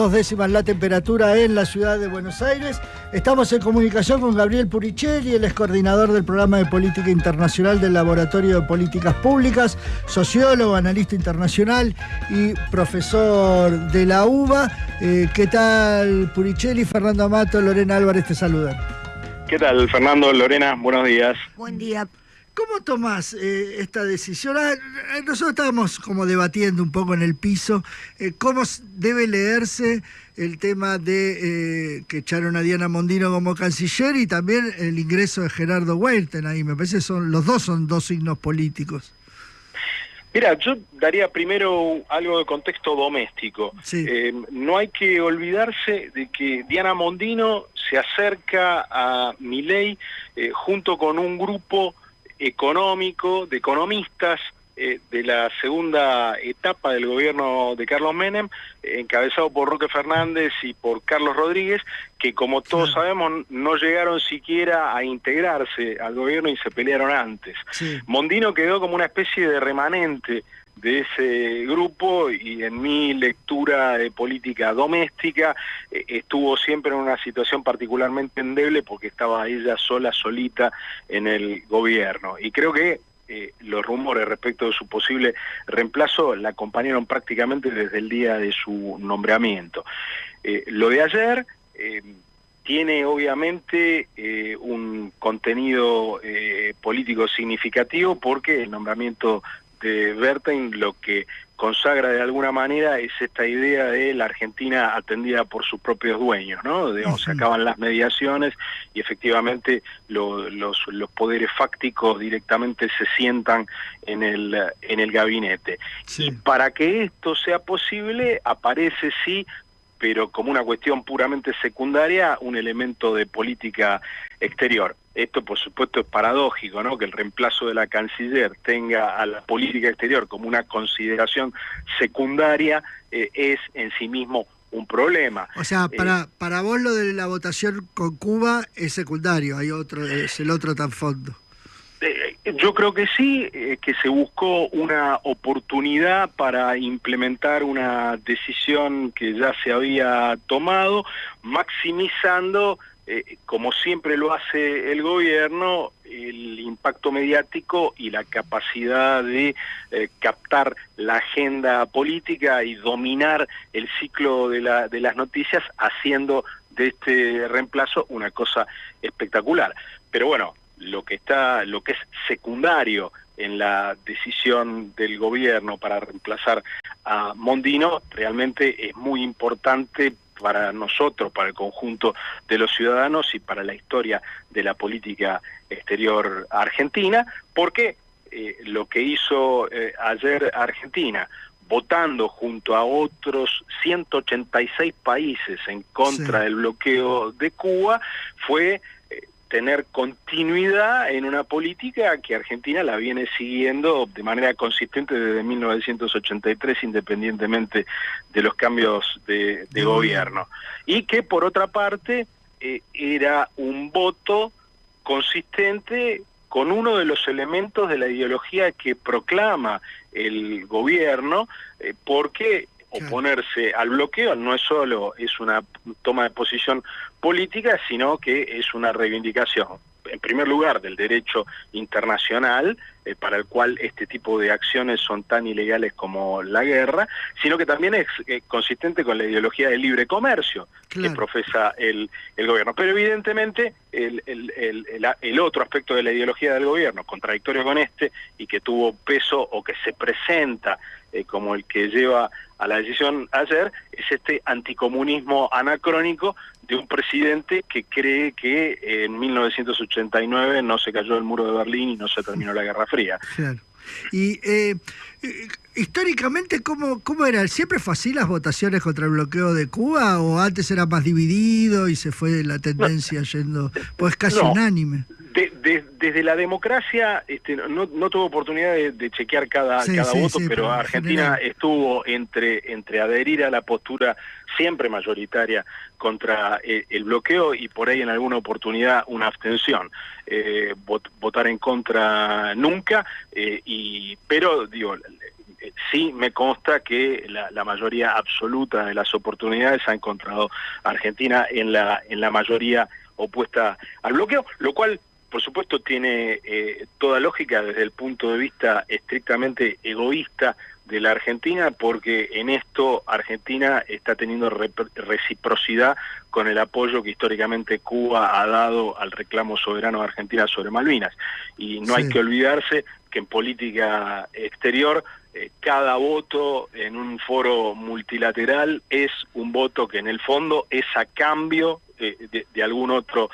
2 décimas la temperatura en la ciudad de Buenos Aires. Estamos en comunicación con Gabriel Puricelli, él es coordinador del programa de política internacional del Laboratorio de Políticas Públicas, sociólogo, analista internacional y profesor de la UBA. ¿Qué tal, Puricelli? Fernando Amato, Lorena Álvarez te saludan. ¿Qué tal, Fernando, Lorena? Buenos días. Buen día. ¿Cómo tomás esta decisión? Nosotros estábamos como debatiendo un poco en el piso cómo debe leerse el tema de que echaron a Diana Mondino como canciller y también el ingreso de Gerardo Weirten ahí. Me parece que los dos son dos signos políticos. Mira, yo daría primero algo de contexto doméstico. Sí. No hay que olvidarse de que Diana Mondino se acerca a Milei junto con un grupo económico, de economistas de la segunda etapa del gobierno de Carlos Menem, encabezado por Roque Fernández y por Carlos Rodríguez, que como todos sabemos no llegaron siquiera a integrarse al gobierno y se pelearon antes. Sí. Mondino quedó como una especie de remanente de ese grupo y en mi lectura de política doméstica estuvo siempre en una situación particularmente endeble porque estaba ella solita en el gobierno. Y creo que los rumores respecto de su posible reemplazo la acompañaron prácticamente desde el día de su nombramiento. Lo de ayer tiene obviamente un contenido político significativo porque el nombramiento de Weirten lo que consagra de alguna manera es esta idea de la Argentina atendida por sus propios dueños, ¿no? Digamos, se acaban las mediaciones y efectivamente los poderes fácticos directamente se sientan en el gabinete. Sí. Y para que esto sea posible aparece sí, pero como una cuestión puramente secundaria, un elemento de política exterior. Esto, por supuesto, es paradójico, ¿no? Que el reemplazo de la canciller tenga a la política exterior como una consideración secundaria es en sí mismo un problema. O sea, para vos lo de la votación con Cuba es secundario, hay otro, es el otro tan fondo. Yo creo que sí, que se buscó una oportunidad para implementar una decisión que ya se había tomado, maximizando, como siempre lo hace el gobierno, el impacto mediático y la capacidad de captar la agenda política y dominar el ciclo de las noticias, haciendo de este reemplazo una cosa espectacular. Pero bueno, lo que es secundario en la decisión del gobierno para reemplazar a Mondino realmente es muy importante para nosotros, para el conjunto de los ciudadanos y para la historia de la política exterior argentina, porque lo que hizo ayer Argentina, votando junto a otros 186 países en contra del bloqueo de Cuba, fue tener continuidad en una política que Argentina la viene siguiendo de manera consistente desde 1983, independientemente de los cambios de gobierno. Y que, por otra parte, era un voto consistente con uno de los elementos de la ideología que proclama el gobierno, porque oponerse al bloqueo no es solo una toma de posición política, sino que es una reivindicación, en primer lugar, del derecho internacional, para el cual este tipo de acciones son tan ilegales como la guerra, sino que también es consistente con la ideología del libre comercio que profesa el gobierno. Pero evidentemente el otro aspecto de la ideología del gobierno, contradictorio con este, y que tuvo peso o que se presenta como el que lleva a la decisión ayer, es este anticomunismo anacrónico de un presidente que cree que en 1989 no se cayó el muro de Berlín y no se terminó la Guerra Fría. Claro. Y históricamente, ¿cómo era? ¿Siempre fue así las votaciones contra el bloqueo de Cuba o antes era más dividido y se fue la tendencia yendo, pues casi unánime? Desde la democracia no tuve oportunidad de chequear cada voto, pero Argentina estuvo entre adherir a la postura siempre mayoritaria contra el bloqueo y por ahí en alguna oportunidad una abstención. Votar en contra nunca, pero digo, sí me consta que la mayoría absoluta de las oportunidades ha encontrado a Argentina en la mayoría opuesta al bloqueo, lo cual por supuesto tiene toda lógica desde el punto de vista estrictamente egoísta de la Argentina, porque en esto Argentina está teniendo reciprocidad con el apoyo que históricamente Cuba ha dado al reclamo soberano de Argentina sobre Malvinas. Y no hay que olvidarse que en política exterior cada voto en un foro multilateral es un voto que en el fondo es a cambio de algún otro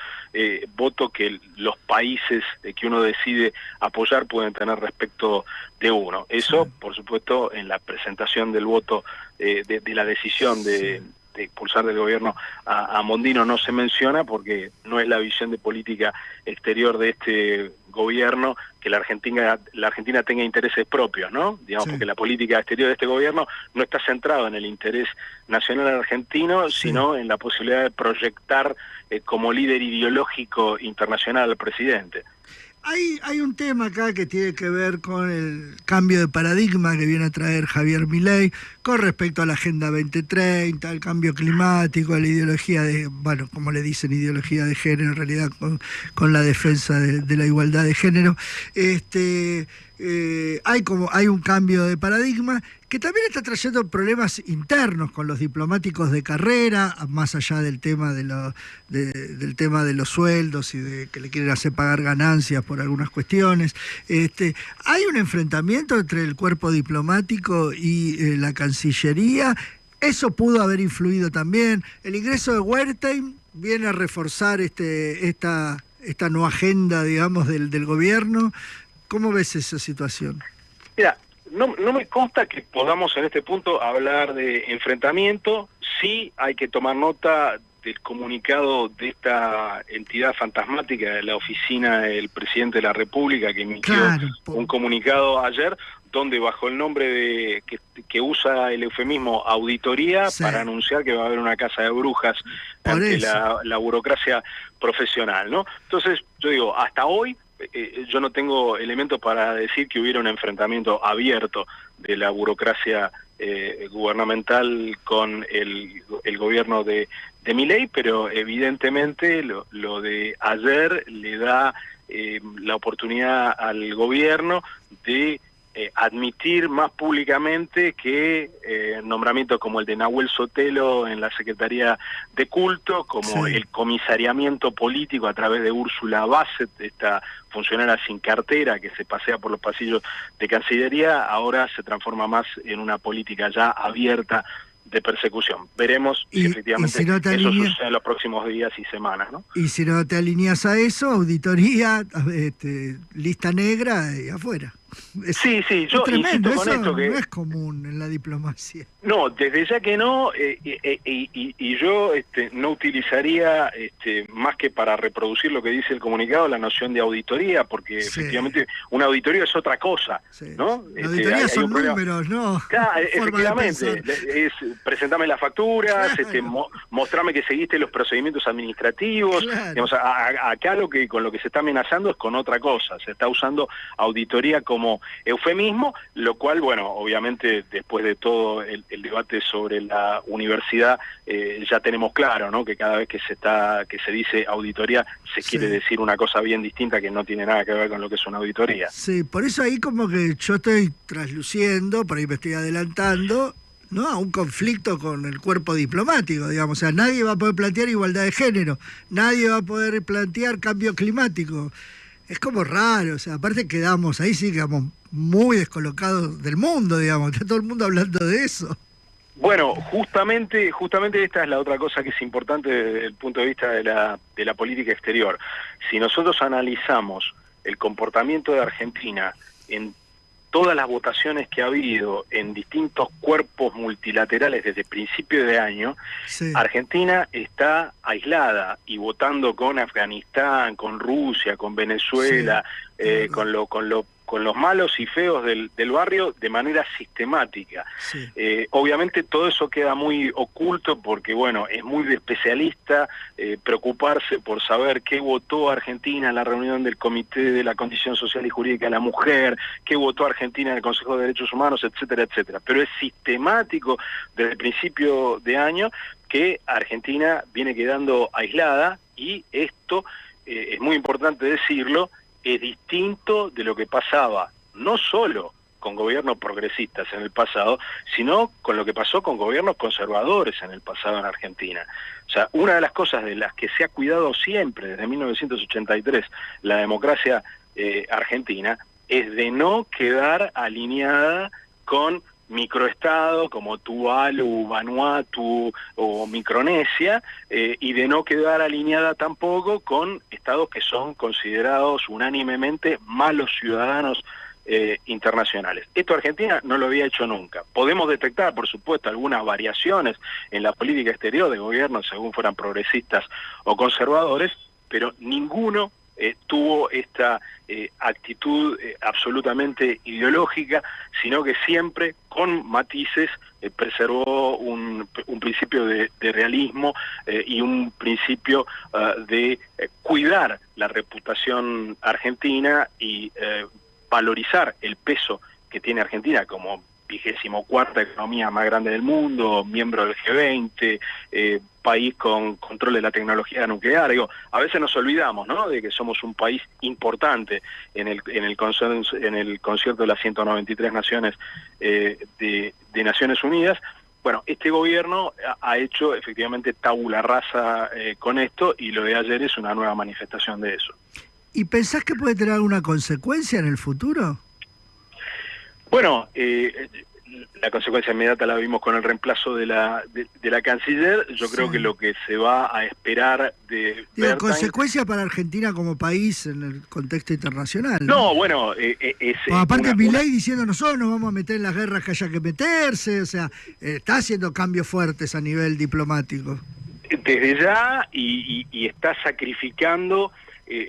voto que los países que uno decide apoyar pueden tener respecto de uno. Eso, por supuesto, en la presentación del voto de la decisión de expulsar del gobierno a Mondino no se menciona, porque no es la visión de política exterior de este gobierno que la Argentina tenga intereses propios, ¿no? Digamos, porque la política exterior de este gobierno no está centrada en el interés nacional argentino, sino en la posibilidad de proyectar como líder ideológico internacional al presidente. Hay un tema acá que tiene que ver con el cambio de paradigma que viene a traer Javier Milei con respecto a la Agenda 2030, al cambio climático, a la ideología de, bueno, como le dicen, ideología de género, en realidad con la defensa de la igualdad de género. Hay un cambio de paradigma que también está trayendo problemas internos con los diplomáticos de carrera, más allá del tema del tema de los sueldos y de que le quieren hacer pagar ganancias por algunas cuestiones. Hay un enfrentamiento entre el cuerpo diplomático y la Cancillería. Eso pudo haber influido también. El ingreso de Wertheim viene a reforzar esta nueva agenda, digamos, del gobierno. ¿Cómo ves esa situación? Mira, no me consta que podamos en este punto hablar de enfrentamiento. Sí hay que tomar nota del comunicado de esta entidad fantasmática de la oficina del presidente de la República, que emitió un comunicado ayer, donde bajo el nombre que usa el eufemismo auditoría, para anunciar que va a haber una casa de brujas ante la burocracia profesional, ¿no? Entonces, yo digo, hasta hoy yo no tengo elementos para decir que hubiera un enfrentamiento abierto de la burocracia gubernamental con el gobierno de Milei, pero evidentemente lo de ayer le da la oportunidad al gobierno de admitir más públicamente que nombramientos como el de Nahuel Sotelo en la Secretaría de Culto, como el comisariamiento político a través de Úrsula Bassett, esta funcionaria sin cartera que se pasea por los pasillos de Cancillería, ahora se transforma más en una política ya abierta de persecución. Veremos si efectivamente eso sucede en los próximos días y semanas, ¿no? Y si no te alineas a eso, auditoría, lista negra y afuera. Sí, yo insisto con esto que no es común en la diplomacia. No, desde ya que no, y yo no utilizaría, más que para reproducir lo que dice el comunicado, la noción de auditoría, porque efectivamente una auditoría es otra cosa, ¿no? La auditoría son números, ¿no? Claro, efectivamente, es presentame las facturas, mostrame que seguiste los procedimientos administrativos. Digamos, acá con lo que se está amenazando es con otra cosa, se está usando auditoría como eufemismo, lo cual, bueno, obviamente después de todo el debate sobre la universidad, ya tenemos claro, ¿no?, que cada vez que se dice auditoría se quiere decir una cosa bien distinta que no tiene nada que ver con lo que es una auditoría. Sí, por eso ahí como que yo estoy trasluciendo, por ahí me estoy adelantando, ¿no?, a un conflicto con el cuerpo diplomático, digamos. O sea, nadie va a poder plantear igualdad de género, nadie va a poder plantear cambio climático. Es como raro, o sea, aparte quedamos muy descolocados del mundo, digamos, está todo el mundo hablando de eso. Bueno, justamente esta es la otra cosa que es importante desde el punto de vista de la política exterior. Si nosotros analizamos el comportamiento de Argentina en todas las votaciones que ha habido en distintos cuerpos multilaterales desde principio de año, Argentina está aislada y votando con Afganistán, con Rusia, con Venezuela, con con los malos y feos del barrio de manera sistemática. Sí. Obviamente todo eso queda muy oculto porque, bueno, es muy de especialista preocuparse por saber qué votó Argentina en la reunión del Comité de la Condición Social y Jurídica de la Mujer, qué votó Argentina en el Consejo de Derechos Humanos, etcétera, etcétera. Pero es sistemático desde el principio de año que Argentina viene quedando aislada, y esto, es muy importante decirlo, es distinto de lo que pasaba no solo con gobiernos progresistas en el pasado, sino con lo que pasó con gobiernos conservadores en el pasado en Argentina. O sea, una de las cosas de las que se ha cuidado siempre desde 1983 la democracia argentina es de no quedar alineada con microestados como Tuvalu, Vanuatu o Micronesia, y de no quedar alineada tampoco con estados que son considerados unánimemente malos ciudadanos internacionales. Esto Argentina no lo había hecho nunca. Podemos detectar, por supuesto, algunas variaciones en la política exterior de gobiernos según fueran progresistas o conservadores, pero ninguno tuvo esta actitud absolutamente ideológica, sino que siempre con matices preservó un principio de realismo y un principio de cuidar la reputación argentina y valorizar el peso que tiene Argentina como 24ª economía más grande del mundo, miembro del G20, país con control de la tecnología nuclear. Digo, a veces nos olvidamos, ¿no?, de que somos un país importante en el concierto de las 193 naciones de Naciones Unidas. Bueno, este gobierno ha hecho efectivamente tabula rasa con esto, y lo de ayer es una nueva manifestación de eso. ¿Y pensás que puede tener alguna consecuencia en el futuro? Bueno, la consecuencia inmediata la vimos con el reemplazo de la canciller. Yo creo que lo que se va a esperar de Bertain... ¿Consecuencia para Argentina como país en el contexto internacional? No, bueno, aparte Milei diciendo nosotros nos vamos a meter en las guerras que haya que meterse, o sea, está haciendo cambios fuertes a nivel diplomático. Desde ya, y está sacrificando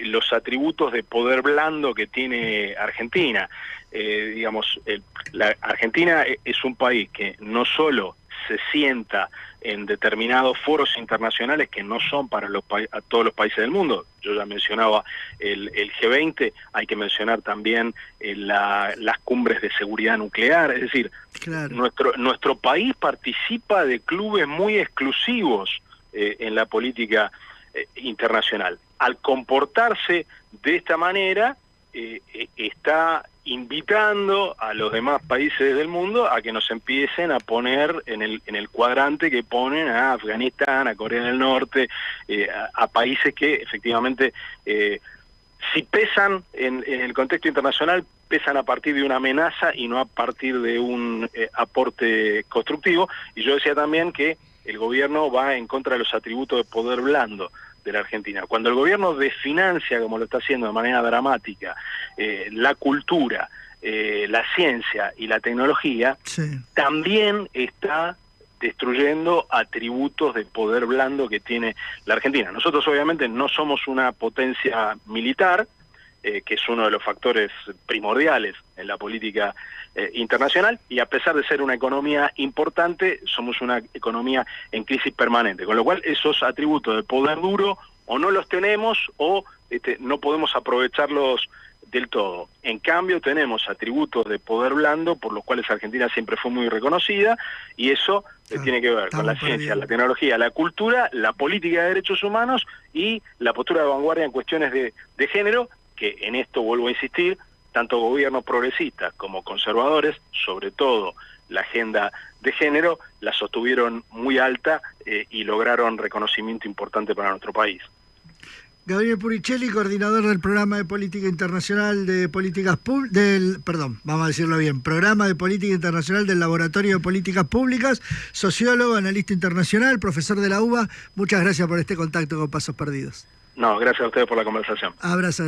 los atributos de poder blando que tiene Argentina. Digamos, la Argentina es un país que no solo se sienta en determinados foros internacionales que no son para a todos los países del mundo. Yo ya mencionaba el G20, hay que mencionar también las cumbres de seguridad nuclear. Es decir, claro, nuestro país participa de clubes muy exclusivos en la política internacional. Al comportarse de esta manera, está invitando a los demás países del mundo a que nos empiecen a poner en el cuadrante que ponen a Afganistán, a Corea del Norte, a países que efectivamente, si pesan en el contexto internacional, pesan a partir de una amenaza y no a partir de un aporte constructivo. Y yo decía también que el gobierno va en contra de los atributos de poder blando de la Argentina. Cuando el gobierno desfinancia, como lo está haciendo de manera dramática, la cultura, la ciencia y la tecnología, sí, también está destruyendo atributos de poder blando que tiene la Argentina. Nosotros obviamente no somos una potencia militar, que es uno de los factores primordiales en la política internacional, y a pesar de ser una economía importante, somos una economía en crisis permanente, con lo cual esos atributos de poder duro o no los tenemos o no podemos aprovecharlos del todo. En cambio tenemos atributos de poder blando por los cuales Argentina siempre fue muy reconocida, y eso tiene que ver con la ciencia, la tecnología, la cultura, la política de derechos humanos y la postura de vanguardia en cuestiones de género, que en esto vuelvo a insistir, tanto gobiernos progresistas como conservadores, sobre todo la agenda de género, la sostuvieron muy alta y lograron reconocimiento importante para nuestro país. Gabriel Puricelli, coordinador del Programa de Política Internacional de Políticas Programa de Política Internacional del Laboratorio de Políticas Públicas, sociólogo, analista internacional, profesor de la UBA. Muchas gracias por este contacto con Pasos Perdidos. No, gracias a ustedes por la conversación. Abrazo.